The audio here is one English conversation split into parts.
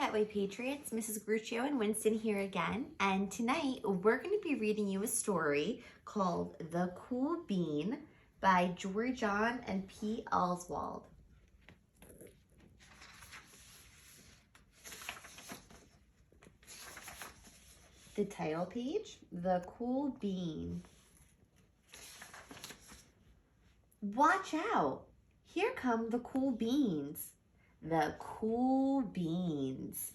That Way Patriots, Mrs. Gruccio and Winston here again, and tonight we're going to be reading you a story called The Cool Bean by Jory John and P. Oswald. The title page, The Cool Bean. Watch out! Here come the cool beans. The cool beans.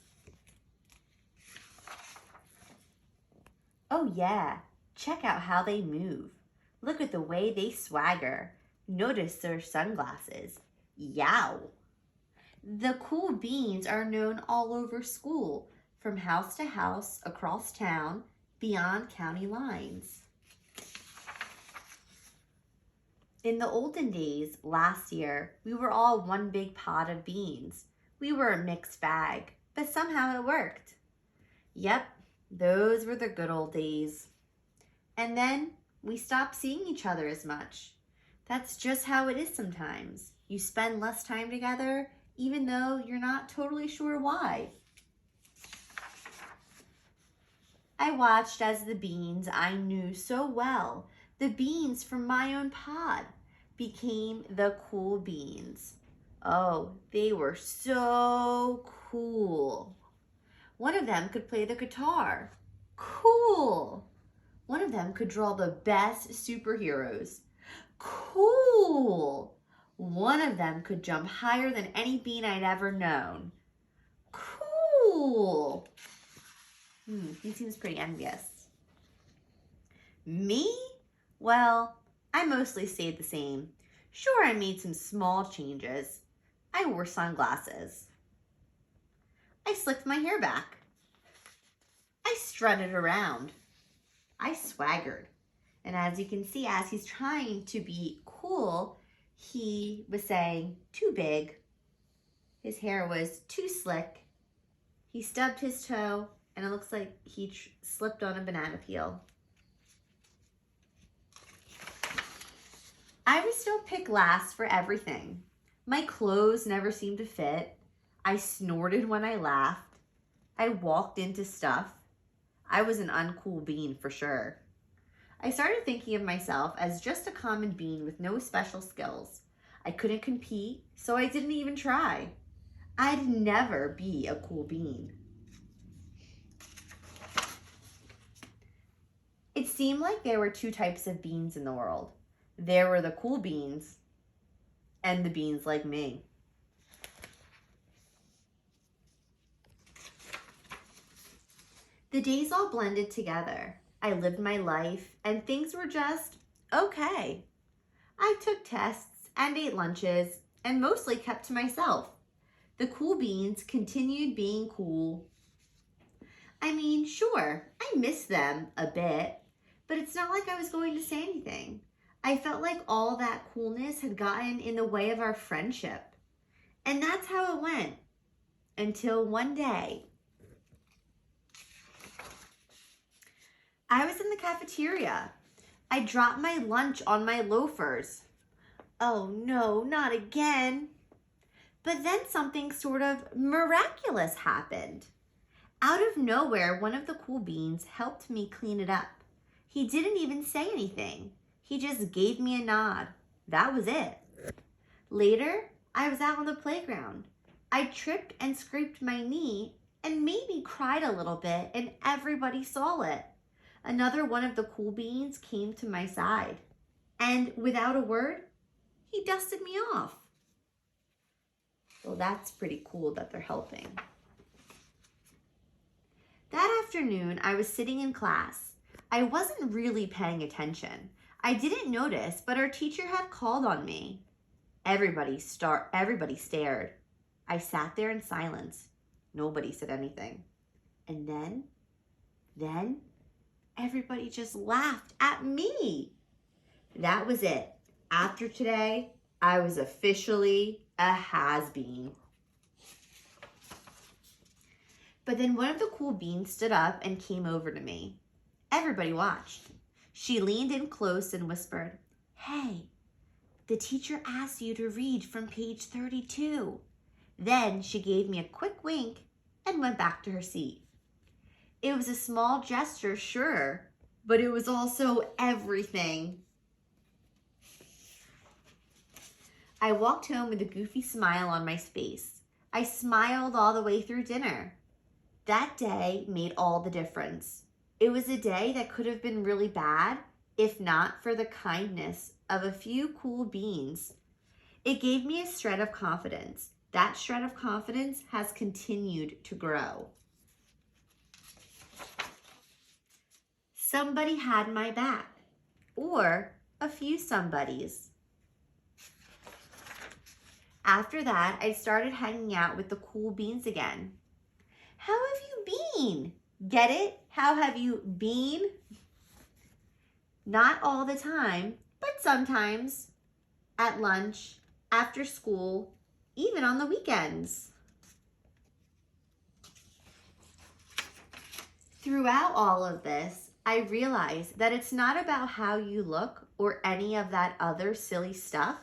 Oh yeah, check out how they move. Look at the way they swagger. Notice their sunglasses. Yow! The cool beans are known all over school, from house to house, across town, beyond county lines. In the olden days, last year, we were all one big pot of beans. We were a mixed bag, but somehow it worked. Yep, those were the good old days. And then we stopped seeing each other as much. That's just how it is sometimes. You spend less time together, even though you're not totally sure why. I watched as the beans I knew so well, the beans from my own pod, became the cool beans. Oh, they were so cool. One of them could play the guitar. Cool. One of them could draw the best superheroes. Cool. One of them could jump higher than any bean I'd ever known. Cool. He seems pretty envious. Me? Well, I mostly stayed the same. Sure, I made some small changes. I wore sunglasses. I slicked my hair back. I strutted around. I swaggered. And as you can see, as he's trying to be cool, he was saying, too big. His hair was too slick. He stubbed his toe, and it looks like he slipped on a banana peel. I was still picked last for everything. My clothes never seemed to fit. I snorted when I laughed. I walked into stuff. I was an uncool bean for sure. I started thinking of myself as just a common bean with no special skills. I couldn't compete, so I didn't even try. I'd never be a cool bean. It seemed like there were two types of beans in the world. There were the cool beans and the beans like me. The days all blended together. I lived my life and things were just okay. I took tests and ate lunches and mostly kept to myself. The cool beans continued being cool. I mean, sure, I miss them a bit, but it's not like I was going to say anything. I felt like all that coolness had gotten in the way of our friendship. And that's how it went. Until one day, I was in the cafeteria. I dropped my lunch on my loafers. Oh no, not again. But then something sort of miraculous happened. Out of nowhere, one of the cool beans helped me clean it up. He didn't even say anything. He just gave me a nod. That was it. Later, I was out on the playground. I tripped and scraped my knee and maybe cried a little bit, and everybody saw it. Another one of the cool beans came to my side, and without a word, he dusted me off. Well, that's pretty cool that they're helping. That afternoon, I was sitting in class. I wasn't really paying attention. I didn't notice, but our teacher had called on me. Everybody stared. I sat there in silence. Nobody said anything. And then everybody just laughed at me. That was it. After today, I was officially a has-been. But then one of the cool beans stood up and came over to me. Everybody watched. She leaned in close and whispered, "Hey, the teacher asked you to read from page 32. Then she gave me a quick wink and went back to her seat. It was a small gesture, sure, but it was also everything. I walked home with a goofy smile on my face. I smiled all the way through dinner. That day made all the difference. It was a day that could have been really bad if not for the kindness of a few cool beans. It gave me a shred of confidence. That shred of confidence has continued to grow. Somebody had my back, or a few somebodies. After that, I started hanging out with the cool beans again. How have you been? Get it? How have you been? Not all the time, but sometimes. At lunch, after school, even on the weekends. Throughout all of this, I realized that it's not about how you look or any of that other silly stuff.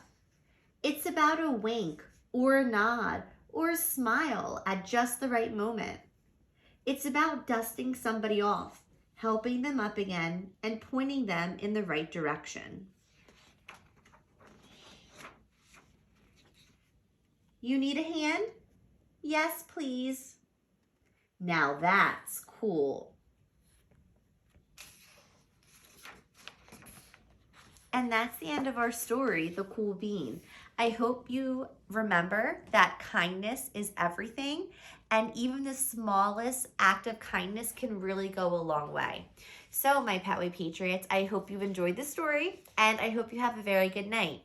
It's about a wink or a nod or a smile at just the right moment. It's about dusting somebody off, helping them up again, and pointing them in the right direction. You need a hand? Yes, please. Now that's cool. And that's the end of our story, The Cool Bean. I hope you remember that kindness is everything, and even the smallest act of kindness can really go a long way. So, my Petway Patriots, I hope you've enjoyed the story, and I hope you have a very good night.